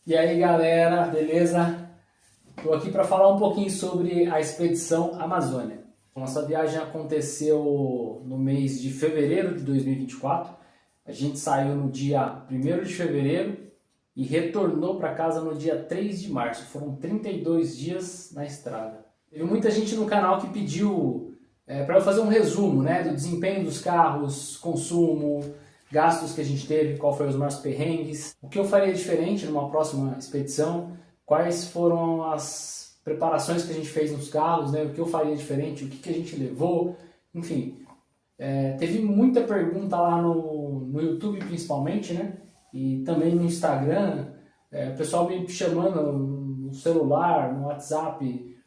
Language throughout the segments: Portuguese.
E aí galera, beleza? Estou aqui para falar um pouquinho sobre a expedição Amazônia. Nossa viagem aconteceu no mês de fevereiro de 2024. A gente saiu no dia 1º de fevereiro e retornou para casa no dia 3 de março. Foram 32 dias na estrada. Teve muita gente no canal que pediu para eu fazer um resumo, né, do desempenho dos carros, consumo, gastos que a gente teve, qual foi os nossos perrengues, o que eu faria diferente numa próxima expedição, quais foram as preparações que a gente fez nos carros, né, o que eu faria diferente, o que a gente levou, enfim. Teve muita pergunta lá no YouTube principalmente, né, e também no Instagram, o pessoal me chamando no celular, no WhatsApp,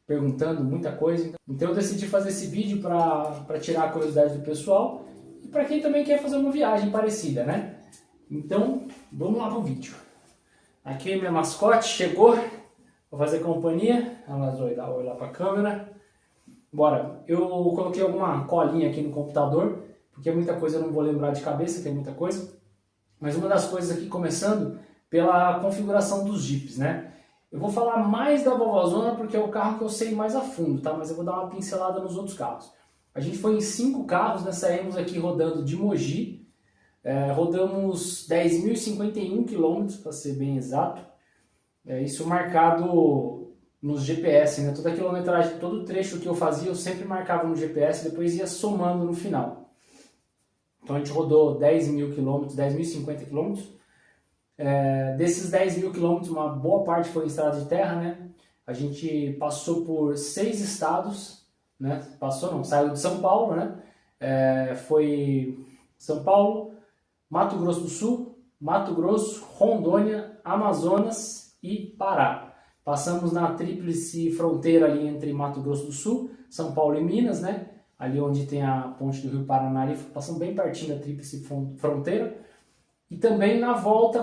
perguntando muita coisa. Então eu decidi fazer esse vídeo para tirar a curiosidade do pessoal e para quem também quer fazer uma viagem parecida, né? Então, vamos lá pro vídeo. Aqui minha mascote chegou, vou fazer companhia, ela vai olhar para a câmera. Bora, eu coloquei alguma colinha aqui no computador, porque muita coisa eu não vou lembrar de cabeça, tem muita coisa. Mas uma das coisas aqui, começando pela configuração dos Jeeps, né? Eu vou falar mais da Vovozona porque é o carro que eu sei mais a fundo, tá? Mas eu vou dar uma pincelada nos outros carros. A gente foi em 5 carros, né? Saímos aqui rodando de Mogi, rodamos 10.051 quilômetros, para ser bem exato. Isso marcado nos GPS, né? Toda a quilometragem, todo o trecho que eu fazia, eu sempre marcava no GPS, depois ia somando no final. Então a gente rodou 10.000 quilômetros, 10.050 quilômetros. Desses 10.000 quilômetros, uma boa parte foi em estrada de terra, né? A gente passou por 6 estados, né? Saiu de São Paulo, né? Foi São Paulo, Mato Grosso do Sul, Mato Grosso, Rondônia, Amazonas e Pará. Passamos na tríplice fronteira ali entre Mato Grosso do Sul, São Paulo e Minas, né? Ali onde tem a ponte do Rio Paranarife, passamos bem pertinho da tríplice fronteira. E também na volta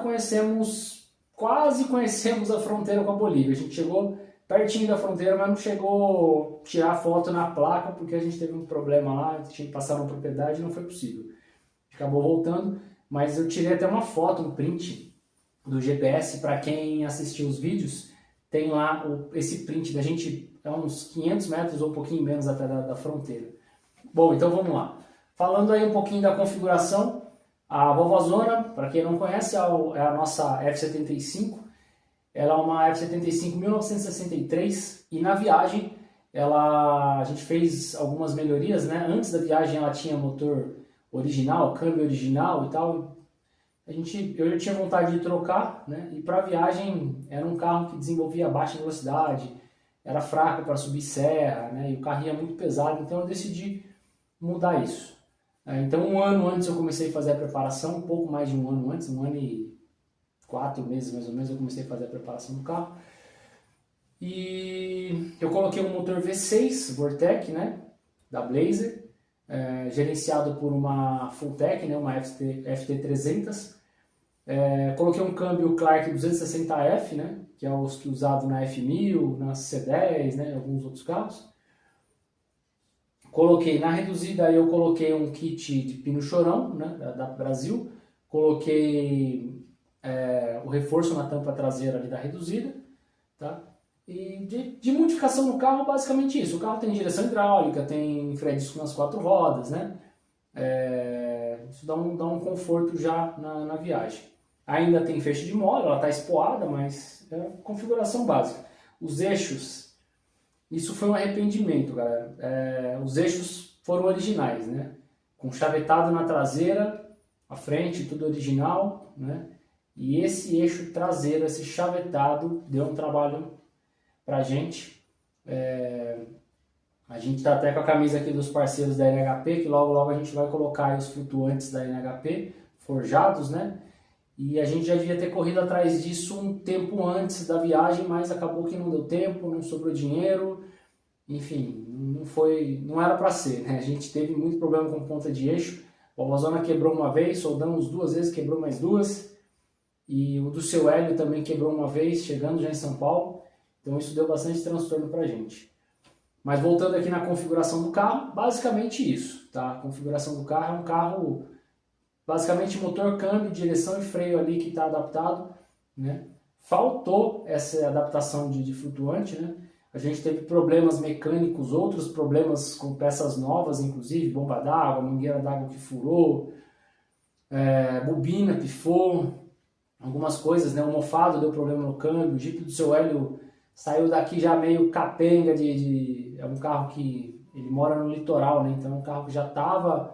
quase conhecemos a fronteira com a Bolívia. A gente chegou pertinho da fronteira, mas não chegou a tirar foto na placa, porque a gente teve um problema lá, tinha que passar uma propriedade e não foi possível. Acabou voltando, mas eu tirei até uma foto, um print do GPS, para quem assistiu os vídeos, tem lá esse print da gente, uns 500 metros ou um pouquinho menos até da fronteira. Bom, então vamos lá. Falando aí um pouquinho da configuração, a Vovozona, para quem não conhece, é a nossa F75. Ela é uma F75 1963 e na viagem a gente fez algumas melhorias, né? Antes da viagem ela tinha motor original, câmbio original e tal. Eu já tinha vontade de trocar, né? E para a viagem era um carro que desenvolvia baixa velocidade, era fraco para subir serra, né? E o carro ia muito pesado, então eu decidi mudar isso. Então 1 ano antes eu comecei a fazer a preparação, um pouco mais de 1 ano antes, 1 ano e 4 meses mais ou menos eu comecei a fazer a preparação do carro. E eu coloquei um motor V6 Vortec, né, da Blazer, gerenciado por uma Fulltech, né, uma FT300. Coloquei um câmbio Clark 260F, né, que é os que usado na F1000, na C10, né, alguns outros carros. Coloquei na reduzida, eu coloquei um kit de pino chorão, né, da Brasil. Coloquei o reforço na tampa traseira ali da reduzida, tá? E de modificação no carro, basicamente isso. O carro tem direção hidráulica, tem freio de disco nas 4 rodas, né? Isso dá um conforto já na viagem. Ainda tem feixe de mola, ela está espoada, mas é configuração básica. Os eixos, isso foi um arrependimento, galera. Os eixos foram originais, né? Com chavetado na traseira, a frente, tudo original, né? E esse eixo traseiro, esse chavetado, deu um trabalho pra gente. A gente tá até com a camisa aqui dos parceiros da NHP, que logo logo a gente vai colocar aí os flutuantes da NHP, forjados, né? E a gente já devia ter corrido atrás disso um tempo antes da viagem, mas acabou que não deu tempo, não sobrou dinheiro, enfim, não era para ser, né? A gente teve muito problema com ponta de eixo. A Vovozona quebrou uma vez, soldamos 2 vezes, quebrou mais 2. E o do seu Hélio também quebrou uma vez, chegando já em São Paulo. Então isso deu bastante transtorno pra gente. Mas voltando aqui na configuração do carro, basicamente isso, tá? A configuração do carro é um carro basicamente motor, câmbio, direção e freio ali que está adaptado, né? faltou essa adaptação de flutuante, né? A gente teve problemas mecânicos, outros problemas com peças novas, inclusive bomba d'água, mangueira d'água que furou, bobina pifou, algumas coisas, né? O mofado deu problema no câmbio, o Jeep do seu Hélio saiu daqui já meio capenga é um carro que ele mora no litoral, né? Então é um carro que já estava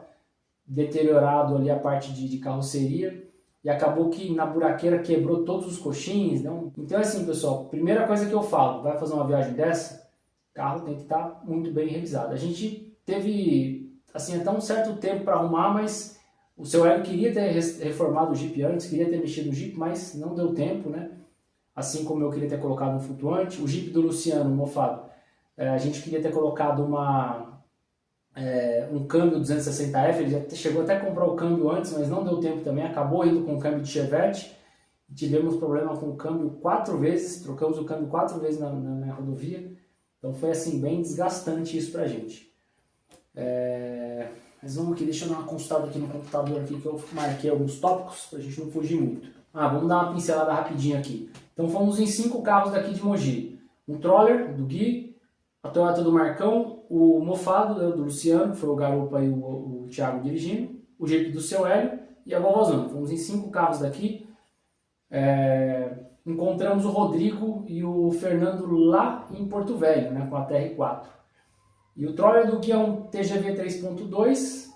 deteriorado ali a parte de carroceria e acabou que na buraqueira quebrou todos os coxins, né? Então é assim, pessoal, primeira coisa que eu falo, vai fazer uma viagem dessa, o carro tem que estar muito bem revisado. A gente teve assim até um certo tempo para arrumar, mas o seu Hélio queria ter reformado o Jeep antes, queria ter mexido no Jeep, mas não deu tempo, né? Assim como eu queria ter colocado um flutuante. O Jeep do Luciano, mofado, a gente queria ter colocado um câmbio 260F, ele já chegou até a comprar o câmbio antes, mas não deu tempo também, acabou indo com o câmbio de Chevette. Tivemos problema com o câmbio 4 vezes, trocamos o câmbio 4 vezes na rodovia, então foi assim, bem desgastante isso pra gente. Mas vamos aqui, deixa eu dar uma consultada aqui no computador aqui, que eu marquei alguns tópicos pra gente não fugir muito. Vamos dar uma pincelada rapidinho aqui. Então fomos em 5 carros daqui de Mogi. Um Troller do Gui, a Toyota do Marcão, o mofado do Luciano, que foi o Garupa e o Thiago dirigindo, o Jeep do seu Hélio e a Vovózona. Fomos em 5 carros daqui. Encontramos o Rodrigo e o Fernando lá em Porto Velho, né, com a TR4. E o Troller do Gui é um TGV 3.2,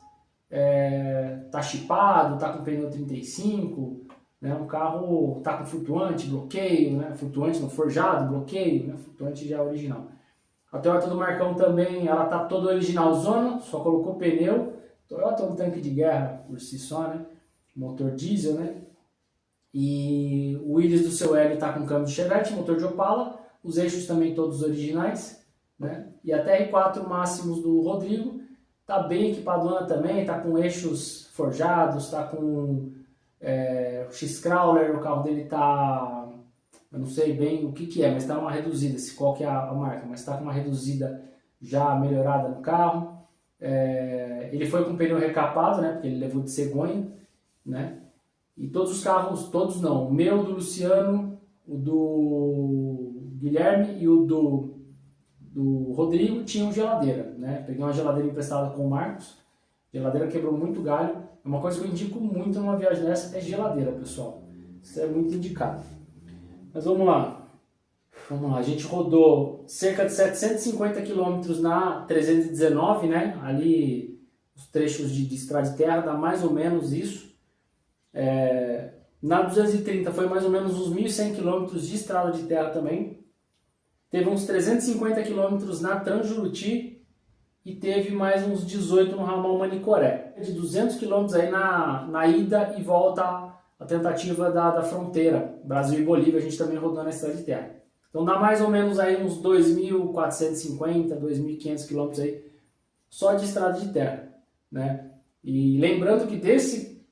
tá chipado, tá com pneu 35, né, um carro tá com flutuante, bloqueio, né, flutuante no forjado, bloqueio, né, flutuante já original. A Toyota do Marcão também, ela tá toda original zona, só colocou pneu. Toyota é um tanque de guerra por si só, né? Motor diesel, né? E o Willys do seu Hélio tá com câmbio de Chevette, motor de Opala. Os eixos também todos originais, né? E a TR4 Máximos do Rodrigo tá bem equipadona também, tá com eixos forjados, tá com o X-Crawler, o carro dele tá... Eu não sei bem o que é, mas está uma reduzida, qual que é a marca, mas está com uma reduzida já melhorada no carro. Ele foi com pneu recapado, né, porque ele levou de cegonha, né? E todos os carros, todos não, o meu, do Luciano, o do Guilherme e o do Rodrigo tinham geladeira, né? Peguei uma geladeira emprestada com o Marcos, a geladeira quebrou muito galho. É uma coisa que eu indico muito numa viagem dessa, é geladeira, pessoal. Isso é muito indicado. Mas vamos lá, a gente rodou cerca de 750 km na 319, né? Ali os trechos de estrada de terra dá mais ou menos isso. Na 230 foi mais ou menos uns 1.100 km de estrada de terra também. Teve uns 350 km na Transjuruti e teve mais uns 18 no ramal Manicoré. De 200 km aí na ida e volta a tentativa da fronteira, Brasil e Bolívia, a gente também rodou na estrada de terra. Então dá mais ou menos aí uns 2.450, 2.500 quilômetros aí, só de estrada de terra, né? E lembrando que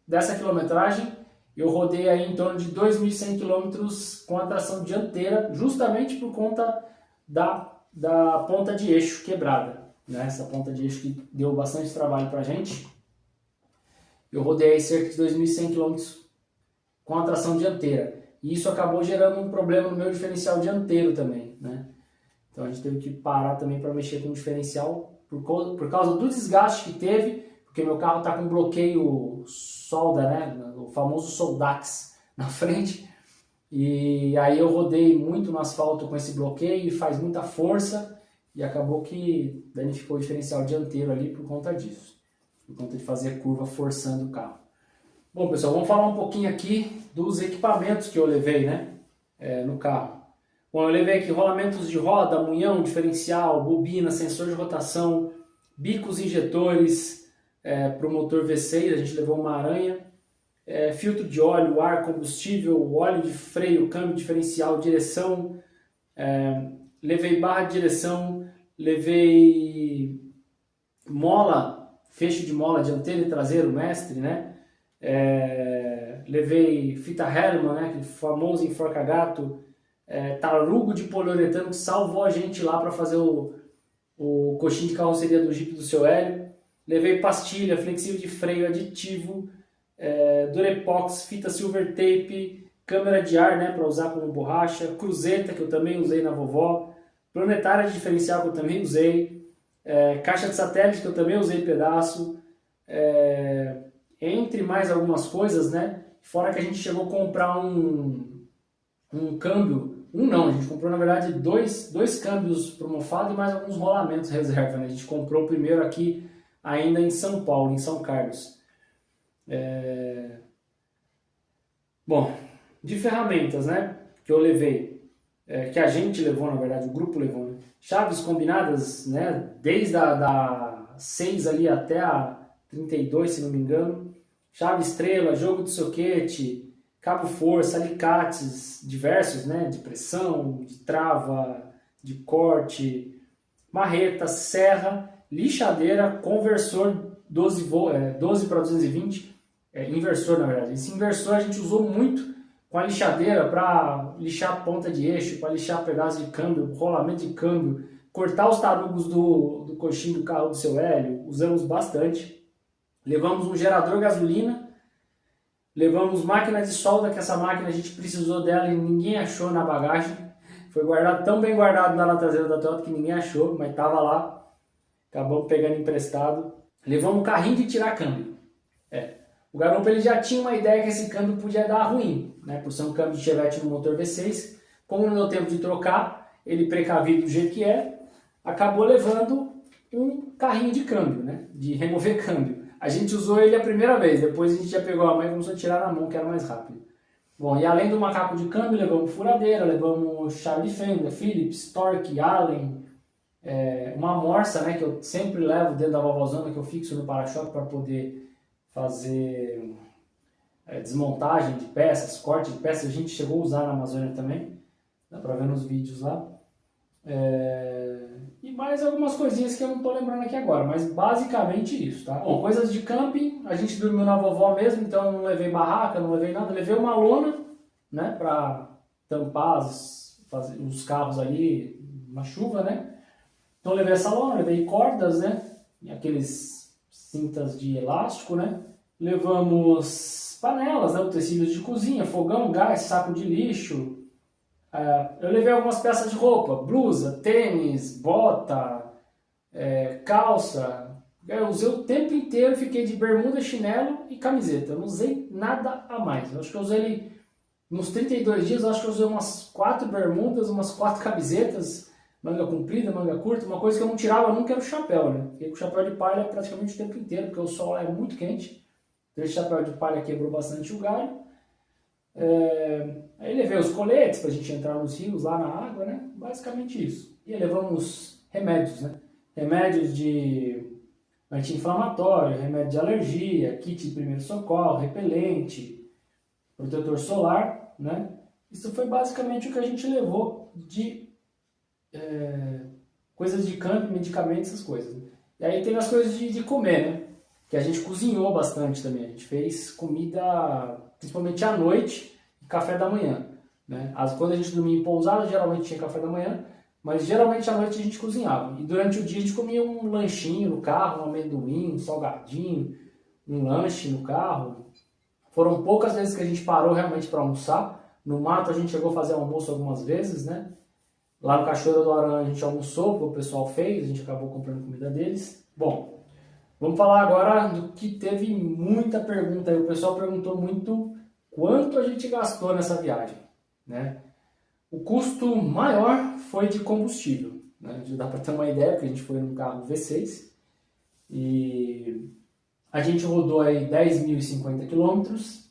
dessa quilometragem, eu rodei aí em torno de 2.100 quilômetros com a tração dianteira, justamente por conta da ponta de eixo quebrada, né? Essa ponta de eixo que deu bastante trabalho pra gente. Eu rodei aí cerca de 2.100 quilômetros com a tração dianteira. E isso acabou gerando um problema no meu diferencial dianteiro também, né? Então a gente teve que parar também para mexer com o diferencial por causa do desgaste que teve, porque meu carro está com bloqueio solda, né? O famoso Soldax na frente. E aí eu rodei muito no asfalto com esse bloqueio e faz muita força e acabou que danificou o diferencial dianteiro ali por conta disso. Por conta de fazer curva forçando o carro. Bom, pessoal, vamos falar um pouquinho aqui dos equipamentos que eu levei, né, no carro. Bom, eu levei aqui rolamentos de roda, munhão, diferencial, bobina, sensor de rotação, bicos injetores para o motor V6, a gente levou uma aranha, filtro de óleo, ar, combustível, óleo de freio, câmbio diferencial, direção, levei barra de direção, levei mola, fecho de mola dianteiro e traseiro, mestre, né? Levei fita Hellman, né, aquele famoso enforca-gato, tarugo de poliuretano que salvou a gente lá para fazer o coxinho de carroceria do Jeep do seu Hélio. Levei pastilha, flexível de freio, aditivo, Durepox, fita silver tape, câmera de ar, né, para usar como borracha, cruzeta, que eu também usei na vovó, planetária de diferencial, que eu também usei, caixa de satélite, que eu também usei pedaço, entre mais algumas coisas, né, fora que a gente chegou a comprar um câmbio, a gente comprou na verdade dois câmbios pro mofado e mais alguns rolamentos reserva, né, a gente comprou o primeiro aqui ainda em São Paulo, em São Carlos. Bom, de ferramentas, né, que eu levei, que a gente levou, na verdade, o grupo levou, né? Chaves combinadas, né, desde a 6 ali até a 32, se não me engano, chave estrela, jogo de soquete, cabo força, alicates diversos, né, de pressão, de trava, de corte, marreta, serra, lixadeira, conversor 12 para 220, inversor, na verdade. Esse inversor a gente usou muito com a lixadeira para lixar ponta de eixo, para lixar pedaço de câmbio, rolamento de câmbio, cortar os tarugos do coxinho do carro do seu Hélio, usamos bastante. Levamos um gerador gasolina, levamos máquina de solda, que essa máquina a gente precisou dela e ninguém achou na bagagem. Foi guardado, tão bem guardado na traseira da Toyota que ninguém achou, mas estava lá. Acabamos pegando emprestado. Levamos um carrinho de tirar câmbio. O garupa ele já tinha uma ideia que esse câmbio podia dar ruim, né? Por ser um câmbio de Chevette no motor V6. Como não deu tempo de trocar, ele precavido do jeito que acabou levando um carrinho de câmbio, né? De remover câmbio. A gente usou ele a primeira vez, depois a gente já pegou a mão e começou a tirar na mão, que era mais rápido. Bom, e além do macaco de câmbio, levamos furadeira, levamos chave de fenda, Phillips, Torque, Allen, uma morsa, né? Que eu sempre levo dentro da valvozona, que eu fixo no para-choque para poder fazer desmontagem de peças, corte de peças. A gente chegou a usar na Amazônia também, dá pra ver nos vídeos lá. E mais algumas coisinhas que eu não tô lembrando aqui agora, mas basicamente isso, tá? Bom, coisas de camping, a gente dormiu na vovó mesmo, então eu não levei barraca, não levei nada, levei uma lona, né, pra tampar os carros ali na chuva, né? Então eu levei essa lona, levei cordas, né, e aqueles cintas de elástico, né? Levamos panelas, né? Utensílios de cozinha, fogão, gás, saco de lixo. Eu levei algumas peças de roupa, blusa, tênis, bota, calça. Eu usei o tempo inteiro, fiquei de bermuda, chinelo e camiseta. Eu não usei nada a mais. Eu acho que eu usei ele nos 32 dias, eu acho que eu usei umas 4 bermudas, umas 4 camisetas, manga comprida, manga curta. Uma coisa que eu não tirava nunca era o chapéu, né? Fiquei com o chapéu de palha praticamente o tempo inteiro, porque o sol é muito quente. Então esse chapéu de palha quebrou bastante o galho. Aí levei os coletes para a gente entrar nos rios lá na água, né? Basicamente isso. E levamos remédios, né? Remédios de anti-inflamatório, remédio de alergia, kit de primeiro socorro, repelente, protetor solar, né? Isso foi basicamente o que a gente levou de coisas de campo, medicamentos, essas coisas. E aí tem as coisas de comer, né? Que a gente cozinhou bastante também. A gente fez comida, principalmente à noite, e café da manhã, né? Quando a gente dormia em pousada, geralmente tinha café da manhã, mas geralmente à noite a gente cozinhava. E durante o dia a gente comia um lanchinho no carro, um amendoim, um salgadinho, um lanche no carro. Foram poucas vezes que a gente parou realmente para almoçar. No mato a gente chegou a fazer almoço algumas vezes, né? Lá no Cachoeira do Aranha a gente almoçou, porque o pessoal fez, a gente acabou comprando comida deles. Bom, vamos falar agora do que teve muita pergunta aí. O pessoal perguntou muito quanto a gente gastou nessa viagem, né? O custo maior foi de combustível, né? Já dá para ter uma ideia, porque a gente foi num carro V6 e a gente rodou aí 10.050 quilômetros.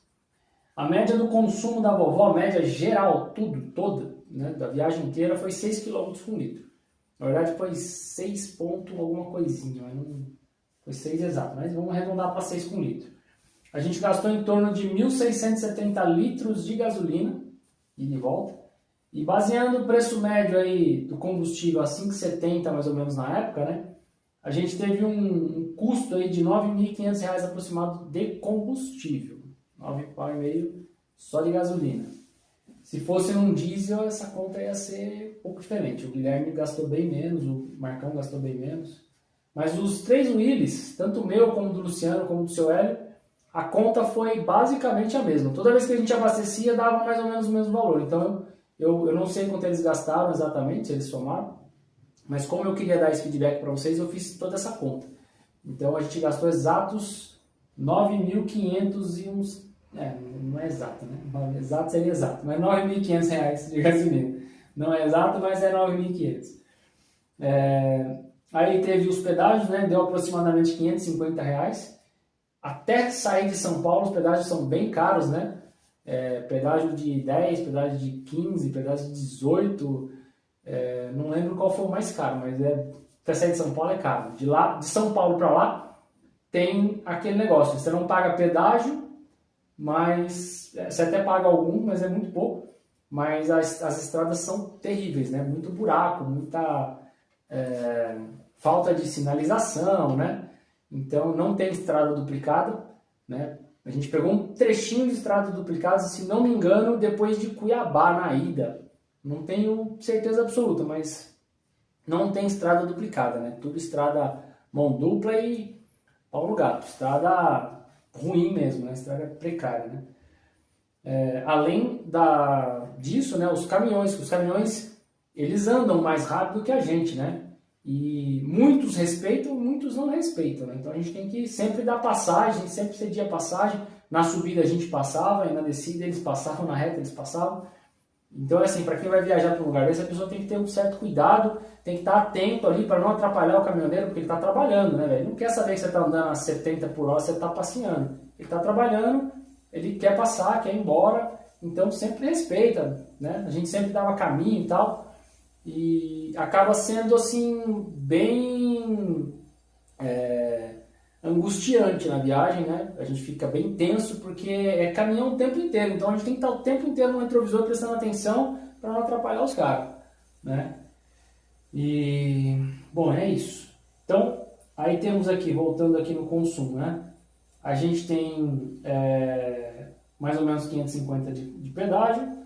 A média do consumo da vovó, a média geral, toda, né, da viagem inteira, foi 6 km por litro. Na verdade foi 6 ponto alguma coisinha, mas não foi 6 exato, mas vamos arredondar para 6 por litro. A gente gastou em torno de 1.670 litros de gasolina, ida e volta, e baseando o preço médio aí do combustível a 5,70 mais ou menos na época, né, a gente teve um custo aí de R$ 9.500 aproximado de combustível, 9,5 só de gasolina. Se fosse num diesel, essa conta ia ser um pouco diferente. O Guilherme gastou bem menos, o Marcão gastou bem menos. Mas os 3 Willys, tanto o meu, como do Luciano, como do seu Hélio, a conta foi basicamente a mesma. Toda vez que a gente abastecia, dava mais ou menos o mesmo valor. Então, eu não sei quanto eles gastaram exatamente, se eles somaram, mas como eu queria dar esse feedback para vocês, eu fiz toda essa conta. Então, a gente gastou exatos 9.500 e uns... não é exato, né? Exato seria exato, mas R$ 9.500 de gasolina. Não é exato, mas é 9.500. Aí teve os pedágios, né? Deu aproximadamente R$ 550. Até sair de São Paulo, os pedágios são bem caros, né? Pedágio de 10, pedágio de 15, pedágio de 18. Não lembro qual foi o mais caro, mas até sair de São Paulo é caro. De São Paulo para lá, tem aquele negócio. Você não paga pedágio, mas você até paga algum, mas é muito pouco. Mas as estradas são terríveis, né? Muito buraco, muita falta de sinalização, né? Então não tem estrada duplicada, né? A gente pegou um trechinho de estrada duplicada, se não me engano, depois de Cuiabá na ida. Não tenho certeza absoluta, mas não tem estrada duplicada, né? Tudo estrada mão dupla e pau no gato. Estrada ruim mesmo, né? Estrada precária, né? Além disso, né? Os caminhões, eles andam mais rápido que a gente, né? E muitos respeitam, muitos não respeitam, né? Então a gente tem que sempre dar passagem, sempre cedir a passagem. Na subida a gente passava, e na descida eles passavam, na reta eles passavam. Então, assim, para quem vai viajar para um lugar desse, a pessoa tem que ter um certo cuidado, tem que estar atento ali para não atrapalhar o caminhoneiro, porque ele está trabalhando, né, velho? Não quer saber que você está andando a 70 por hora, você está passeando. Ele está trabalhando, ele quer passar, quer ir embora, então sempre respeita, né? A gente sempre dava caminho e tal. E acaba sendo assim bem angustiante na viagem, né? A gente fica bem tenso porque é caminhão o tempo inteiro, então a gente tem que estar o tempo inteiro no retrovisor prestando atenção para não atrapalhar os caras, né? E bom, é isso. Então aí temos aqui, voltando aqui no consumo, né? A gente tem mais ou menos 550 de pedágio.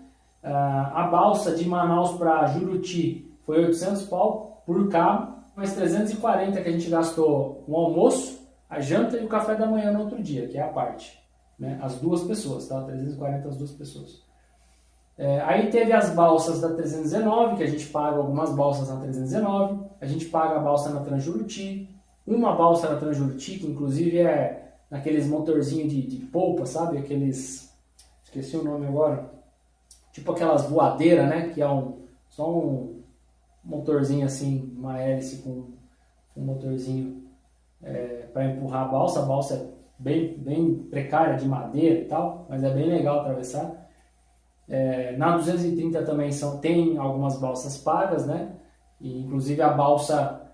A balsa de Manaus para Juruti foi 800 pau por carro, mais 340 que a gente gastou no almoço, a janta e o café da manhã no outro dia, que é a parte, né? As duas pessoas, tá? 340 as duas pessoas. Aí teve as balsas da 319, que a gente paga algumas balsas na 319, a gente paga a balsa na Transjuruti, uma balsa na Transjuruti, que inclusive é naqueles motorzinhos de polpa, sabe? Aqueles, esqueci o nome agora, tipo aquelas voadeiras, né? Que é só um motorzinho assim, uma hélice com um motorzinho para empurrar a balsa. A balsa é bem precária, de madeira e tal, mas é bem legal atravessar. Na 230 também tem algumas balsas pagas, né? E, inclusive a balsa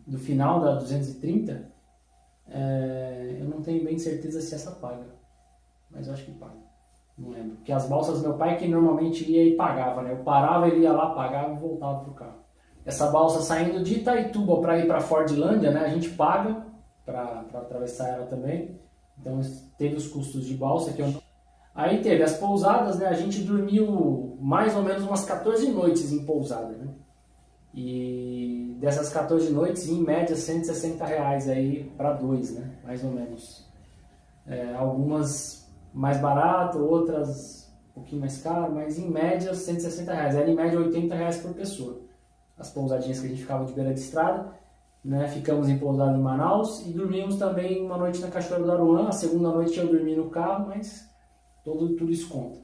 do final da 230, eu não tenho bem certeza se essa paga, mas eu acho que paga. Não lembro. Porque as balsas, meu pai que normalmente ia e pagava, né? Eu parava, ele ia lá, pagava e voltava pro carro. Essa balsa saindo de Itaituba para ir para Fordlândia, né? A gente paga para atravessar ela também. Então teve os custos de balsa que eu... Aí teve as pousadas, né? A gente dormiu mais ou menos umas 14 noites em pousada, né? E dessas 14 noites, em média, R$ 160 aí para dois, né? Mais ou menos. Algumas mais barato, outras um pouquinho mais caro, mas em média R$ 160. Era em média R$ 80 por pessoa. As pousadinhas que a gente ficava de beira de estrada, né? Ficamos em pousada em Manaus e dormimos também uma noite na Cachoeira do Aruã. A segunda noite eu dormi no carro, mas tudo isso conta.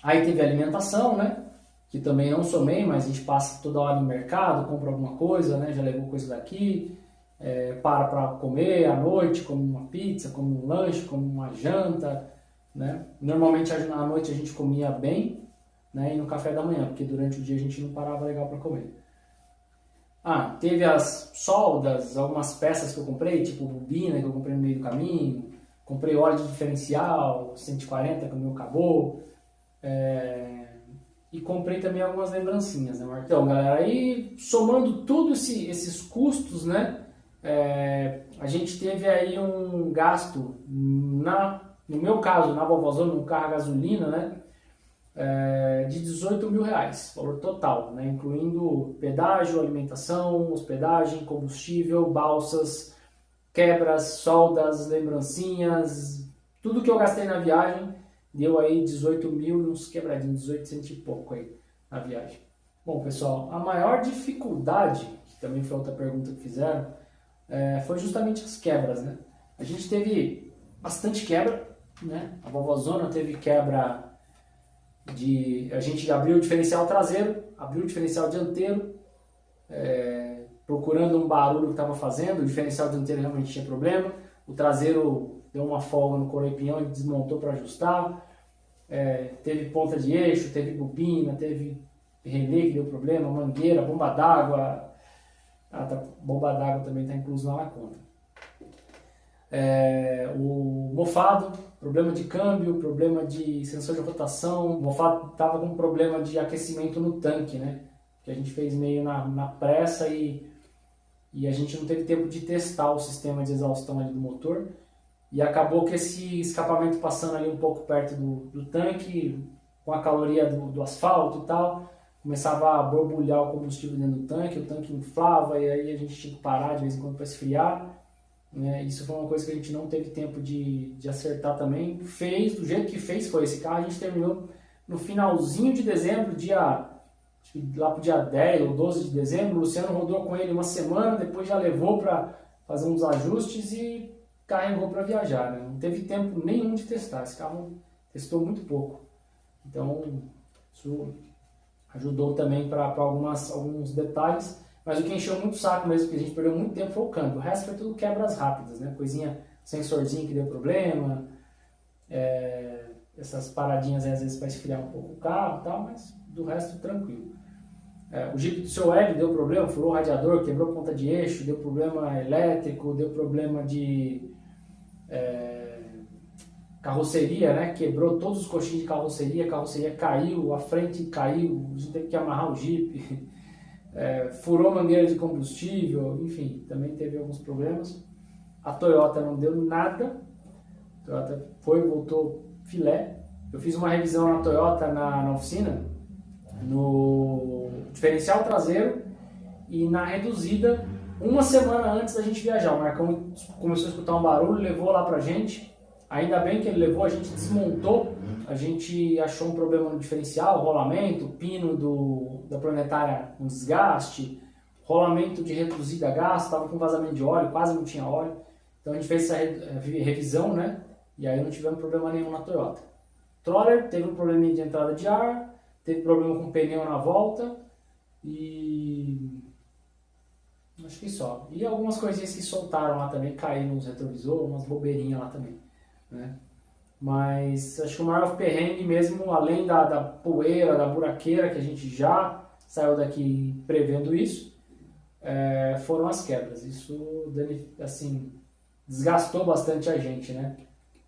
Aí teve a alimentação, né? Que também não somei, mas a gente passa toda hora no mercado, compra alguma coisa, né? Já levou coisa daqui. Para comer à noite, como uma pizza, como um lanche, como uma janta, né? Normalmente à noite a gente comia bem, né? E no café da manhã, porque durante o dia a gente não parava legal para comer. Teve as soldas, algumas peças que eu comprei, tipo bobina que eu comprei no meio do caminho, comprei óleo de diferencial, 140 que o meu acabou, e comprei também algumas lembrancinhas, né, Marcos? Então, galera, aí somando todos esses custos, né? A gente teve aí um gasto, no meu caso, na Vovozona, no carro a gasolina, né, de R$ 18.000, valor total, né, incluindo pedágio, alimentação, hospedagem, combustível, balsas, quebras, soldas, lembrancinhas, tudo que eu gastei na viagem deu aí 18 mil, uns quebradinhos, 1800 e pouco aí na viagem. Bom, pessoal, a maior dificuldade, que também foi outra pergunta que fizeram, foi justamente as quebras, né? A gente teve bastante quebra, né? A vovozona teve quebra a gente abriu o diferencial traseiro, abriu o diferencial dianteiro, procurando um barulho que estava fazendo, o diferencial dianteiro realmente tinha problema, o traseiro deu uma folga no coroa e pinhão e desmontou para ajustar, teve ponta de eixo, teve bobina, teve relé que deu problema, mangueira, bomba d'água, bomba d'água também está incluso lá na conta. O mofado, problema de câmbio, problema de sensor de rotação, o mofado estava com problema de aquecimento no tanque, né? Que a gente fez meio na pressa e a gente não teve tempo de testar o sistema de exaustão ali do motor e acabou que esse escapamento passando ali um pouco perto do tanque, com a caloria do asfalto e tal, começava a borbulhar o combustível dentro do tanque, o tanque inflava e aí a gente tinha que parar de vez em quando para esfriar. Isso foi uma coisa que a gente não teve tempo de acertar também. Fez, do jeito que fez, foi esse carro. A gente terminou no finalzinho de dezembro, lá pro dia 10 ou 12 de dezembro. O Luciano rodou com ele uma semana, depois já levou para fazer uns ajustes e carregou para viajar, né? Não teve tempo nenhum de testar. Esse carro testou muito pouco. Então, isso ajudou também para alguns detalhes. Mas o que encheu muito o saco mesmo, que a gente perdeu muito tempo, foi o câmbio. O resto foi tudo quebras rápidas, né? Coisinha, sensorzinho que deu problema, essas paradinhas às vezes para esfriar um pouco o carro e tal, mas do resto tranquilo. O Jeep do seu L deu problema, furou o radiador, quebrou ponta de eixo, deu problema elétrico, deu problema de carroceria, né? Quebrou todos os coxins de carroceria, a carroceria caiu, a frente caiu, a gente teve que amarrar o Jeep. Furou mangueira de combustível, enfim, também teve alguns problemas. A Toyota não deu nada, a Toyota voltou filé. Eu fiz uma revisão na Toyota na oficina, no diferencial traseiro e na reduzida, uma semana antes da gente viajar. O Marcão começou a escutar um barulho, levou lá pra gente. Ainda bem que ele levou, a gente desmontou, a gente achou um problema no diferencial, rolamento, pino da planetária com desgaste, rolamento de reduzida a gás, estava com vazamento de óleo, quase não tinha óleo. Então a gente fez essa revisão, né? E aí não tivemos problema nenhum na Toyota. Troller teve um probleminha de entrada de ar, teve problema com o pneu na volta e acho que só. E algumas coisinhas que soltaram lá também, caíram nos retrovisores, umas bobeirinhas lá também, né? Mas acho que o maior perrengue mesmo, além da poeira, da buraqueira, que a gente já saiu daqui prevendo isso, foram as quebras. Isso, assim, desgastou bastante a gente, né?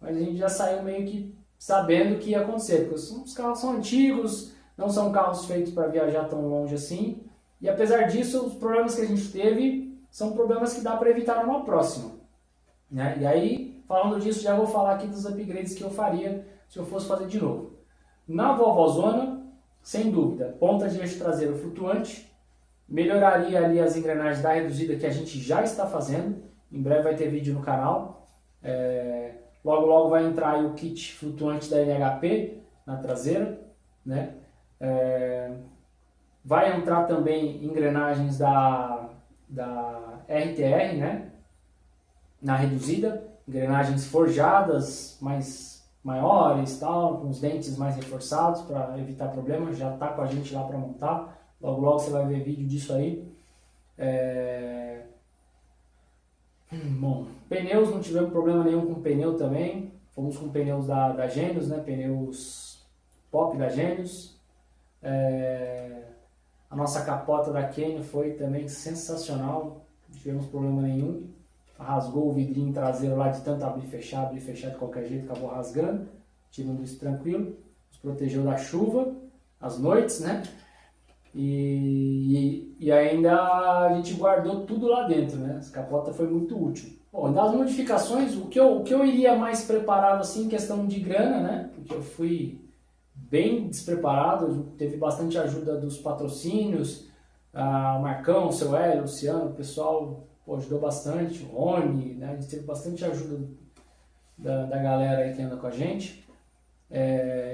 Mas a gente já saiu meio que sabendo que ia acontecer, porque os carros são antigos, não são carros feitos para viajar tão longe assim, e apesar disso, os problemas que a gente teve são problemas que dá para evitar numa próxima, né? E aí, falando disso, já vou falar aqui dos upgrades que eu faria se eu fosse fazer de novo. Na vovozona, sem dúvida, ponta de eixo traseiro flutuante, melhoraria ali as engrenagens da reduzida que a gente já está fazendo, em breve vai ter vídeo no canal, logo logo vai entrar aí o kit flutuante da NHP na traseira, né? Vai entrar também engrenagens da RTR, né? Na reduzida, engrenagens forjadas, maiores, tal, com os dentes mais reforçados para evitar problemas. Já está com a gente lá para montar. Logo logo você vai ver vídeo disso aí. Bom, pneus, não tivemos problema nenhum com pneu também. Fomos com pneus da Genius, né? Pneus pop da Genius. A nossa capota da Canyon foi também sensacional, não tivemos problema nenhum. Rasgou o vidrinho traseiro lá de tanto abrir e fechar de qualquer jeito, acabou rasgando. Tirando isso tranquilo, nos protegeu da chuva, às noites, né? E ainda a gente guardou tudo lá dentro, né? Essa capota foi muito útil. Bom, das modificações, o que eu iria mais preparado assim, em questão de grana, né? Porque eu fui bem despreparado, teve bastante ajuda dos patrocínios, o Marcão, o seu Hélio, o Luciano, o pessoal pô, ajudou bastante, o Rony, né? A gente teve bastante ajuda da galera aí que anda com a gente.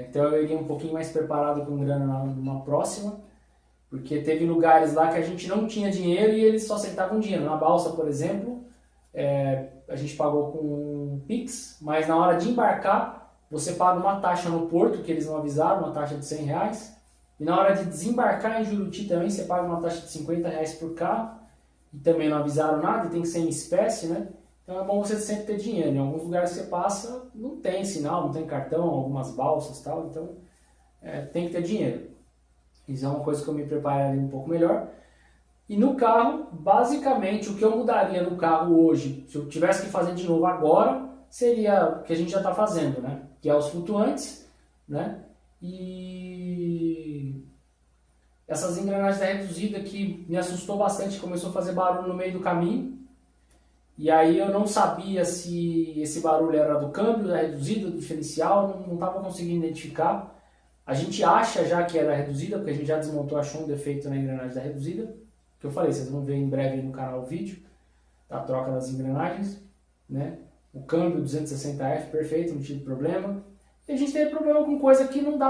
Então eu iria um pouquinho mais preparado com grana numa próxima, porque teve lugares lá que a gente não tinha dinheiro e eles só aceitavam dinheiro. Na balsa, por exemplo, a gente pagou com Pix, mas na hora de embarcar, você paga uma taxa no porto, que eles não avisaram, uma taxa de R$100, e na hora de desembarcar em Juruti também, você paga uma taxa de R$50 por carro, e também não avisaram nada, e tem que ser em espécie, né? Então é bom você sempre ter dinheiro. Em alguns lugares que você passa, não tem sinal, não tem cartão, algumas balsas e tal, então tem que ter dinheiro. Isso é uma coisa que eu me prepararia um pouco melhor. E no carro, basicamente, o que eu mudaria no carro hoje, se eu tivesse que fazer de novo agora, seria o que a gente já está fazendo, né? Que é os flutuantes, né? E essas engrenagens da reduzida que me assustou bastante, começou a fazer barulho no meio do caminho. E aí eu não sabia se esse barulho era do câmbio, da reduzida, do diferencial, não estava conseguindo identificar. A gente acha já que era reduzida, porque a gente já desmontou, achou um defeito na engrenagem da reduzida. Que eu falei, vocês vão ver em breve no canal o vídeo da troca das engrenagens, né? O câmbio 260F, perfeito, não tive problema. E a gente teve problema com coisa que não dá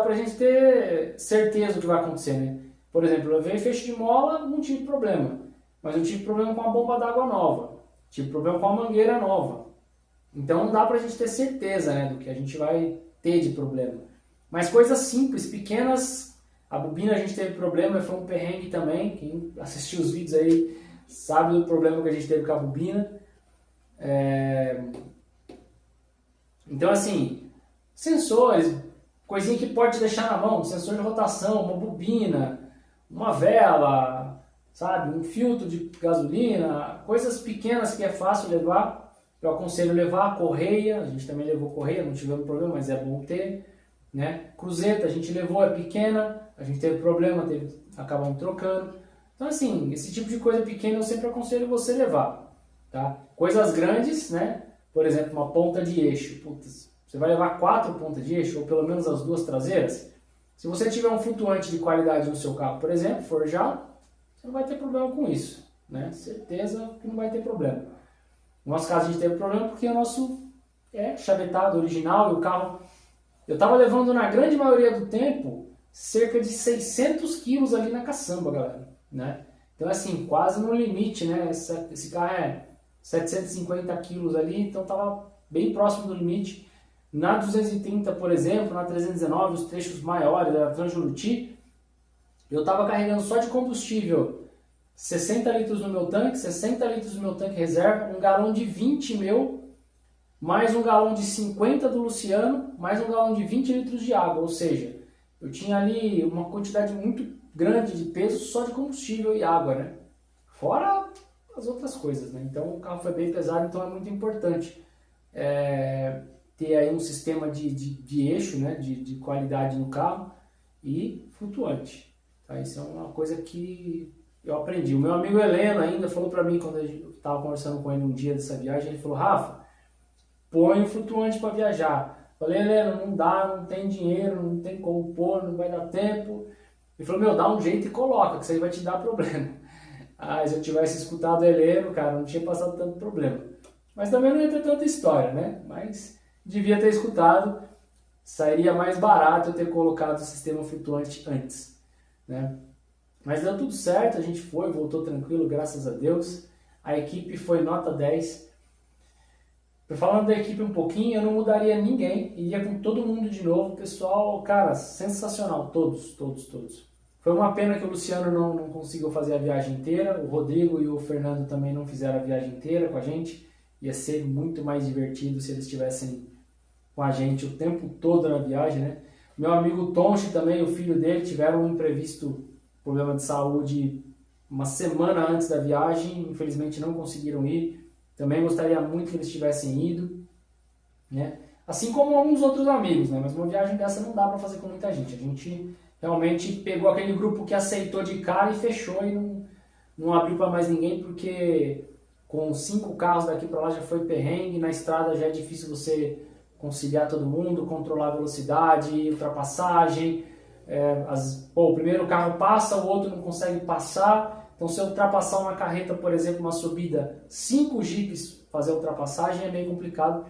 pra gente ter certeza do que vai acontecer, né? Por exemplo, eu levei fecho de mola, não tive problema. Mas eu tive problema com a bomba d'água nova, tive problema com a mangueira nova. Então não dá pra gente ter certeza, né, do que a gente vai ter de problema. Mas coisas simples, pequenas, a bobina a gente teve problema, foi um perrengue também. Quem assistiu os vídeos aí sabe do problema que a gente teve com a bobina. Então assim, sensores, coisinha que pode te deixar na mão, sensor de rotação, uma bobina, uma vela, sabe, um filtro de gasolina, coisas pequenas que é fácil levar. Eu aconselho levar correia, a gente também levou correia, não tivemos problema, mas é bom ter, né? Cruzeta a gente levou, é pequena, a gente teve problema, acabamos trocando. Então assim, esse tipo de coisa pequena eu sempre aconselho você levar, tá? Coisas grandes, né? Por exemplo, uma ponta de eixo, putz, você vai levar 4 pontas de eixo, ou pelo menos as 2 traseiras. Se você tiver um flutuante de qualidade no seu carro, por exemplo, forjado, você não vai ter problema com isso, né? Certeza que não vai ter problema. No nosso caso a gente teve problema porque o nosso é chavetado, original, e o carro... Eu estava levando na grande maioria do tempo cerca de 600 quilos ali na caçamba, galera, né? Então assim, quase no limite, né? Esse carro é 750 quilos ali, então estava bem próximo do limite. Na 230, por exemplo, na 319, os trechos maiores da Transjuruti, eu estava carregando só de combustível 60 litros no meu tanque, 60 litros no meu tanque reserva, um galão de 20 meu, mais um galão de 50 do Luciano, mais um galão de 20 litros de água. Ou seja, eu tinha ali uma quantidade muito grande de peso só de combustível e água, né? Fora as outras coisas, né? Então o carro foi bem pesado, então é muito importante ter aí um sistema de eixo, né? de qualidade no carro e flutuante. Tá? Isso é uma coisa que eu aprendi. O meu amigo Heleno ainda falou para mim, quando eu estava conversando com ele um dia dessa viagem, ele falou: Rafa, põe o flutuante para viajar. Falei: Heleno, não dá, não tem dinheiro, não tem como pôr, não vai dar tempo. Ele falou: meu, dá um jeito e coloca, que isso aí vai te dar problema. Ah, se eu tivesse escutado o Heleno, cara, não tinha passado tanto problema. Mas também não ia ter tanta história, né? Mas devia ter escutado, sairia mais barato eu ter colocado o sistema flutuante antes, né? Mas deu tudo certo, a gente voltou tranquilo, graças a Deus. A equipe foi nota 10. Falando da equipe um pouquinho, eu não mudaria ninguém, iria com todo mundo de novo. Pessoal, cara, sensacional, todos. Foi uma pena que o Luciano não conseguiu fazer a viagem inteira, o Rodrigo e o Fernando também não fizeram a viagem inteira com a gente. Ia ser muito mais divertido se eles estivessem com a gente o tempo todo na viagem, né? Meu amigo Tonchi também, o filho dele, tiveram um imprevisto, problema de saúde, uma semana antes da viagem, infelizmente não conseguiram ir. Também gostaria muito que eles tivessem ido, né? Assim como alguns outros amigos, né? Mas uma viagem dessa não dá para fazer com muita gente. A gente realmente pegou aquele grupo que aceitou de cara e fechou e não abriu para mais ninguém, porque com 5 carros daqui para lá já foi perrengue, na estrada já é difícil você conciliar todo mundo, controlar a velocidade, ultrapassagem. O primeiro carro passa, o outro não consegue passar, Então se eu ultrapassar uma carreta, por exemplo, uma subida, 5 jipes fazer a ultrapassagem é meio complicado.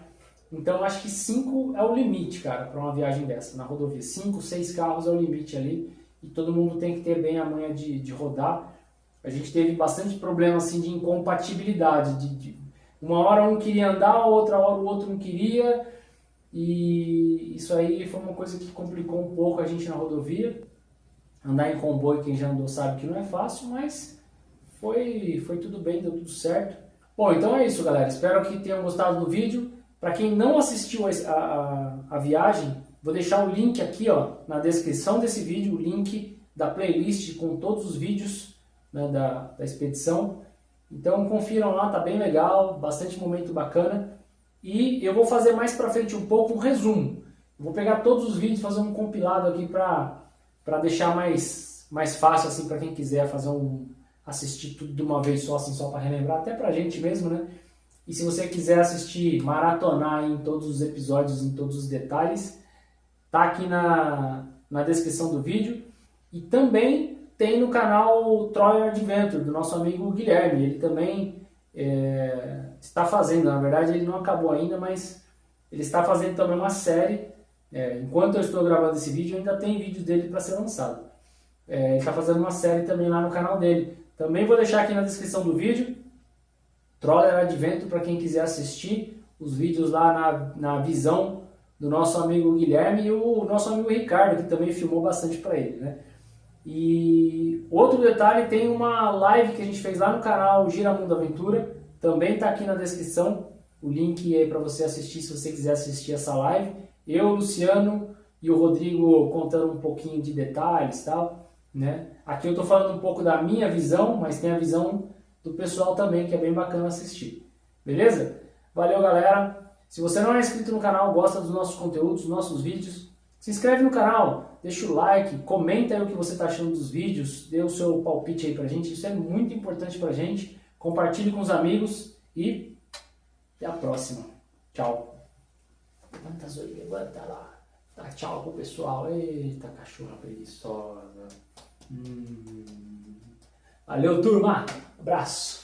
Então acho que 5 é o limite, cara, para uma viagem dessa na rodovia. 5, 6 carros é o limite ali e todo mundo tem que ter bem a manha de rodar. A gente teve bastante problema assim, de incompatibilidade. Uma hora um queria andar, outra hora o outro não queria. E isso aí foi uma coisa que complicou um pouco a gente na rodovia. Andar em comboio, quem já andou sabe que não é fácil, mas foi tudo bem, deu tudo certo. Bom, então é isso, galera. Espero que tenham gostado do vídeo. Para quem não assistiu a viagem, vou deixar o link aqui, ó, na descrição desse vídeo, o link da playlist com todos os vídeos, né, da expedição. Então confiram lá, tá bem legal, bastante momento bacana. E eu vou fazer mais para frente um pouco um resumo. Eu vou pegar todos os vídeos, fazer um compilado aqui para deixar mais fácil assim para quem quiser fazer assistir tudo de uma vez só, assim, só para relembrar, até para a gente mesmo, né? E se você quiser assistir, maratonar em todos os episódios, em todos os detalhes, tá aqui na descrição do vídeo. E também tem no canal Troyer Adventure, do nosso amigo Guilherme. Ele também está fazendo, na verdade ele não acabou ainda, mas ele está fazendo também uma série. Enquanto eu estou gravando esse vídeo, ainda tem vídeo dele para ser lançado. Ele está fazendo uma série também lá no canal dele. Também vou deixar aqui na descrição do vídeo, Troller Adventure, para quem quiser assistir os vídeos lá na visão do nosso amigo Guilherme e o nosso amigo Ricardo, que também filmou bastante para ele, né? E outro detalhe, tem uma live que a gente fez lá no canal Gira Mundo Aventura, também está aqui na descrição, o link aí para você assistir, se você quiser assistir essa live. Eu, o Luciano e o Rodrigo contando um pouquinho de detalhes e tal, né? Aqui eu estou falando um pouco da minha visão, mas tem a visão do pessoal também, que é bem bacana assistir. Beleza? Valeu, galera! Se você não é inscrito no canal, gosta dos nossos conteúdos, dos nossos vídeos, se inscreve no canal, deixa o like, comenta aí o que você está achando dos vídeos, dê o seu palpite aí pra gente, isso é muito importante pra gente. Compartilhe com os amigos e até a próxima. Tchau! Levanta, Zoe, levanta lá. Dá tchau pro pessoal. Eita, cachorra preguiçosa. Valeu, turma. Abraço.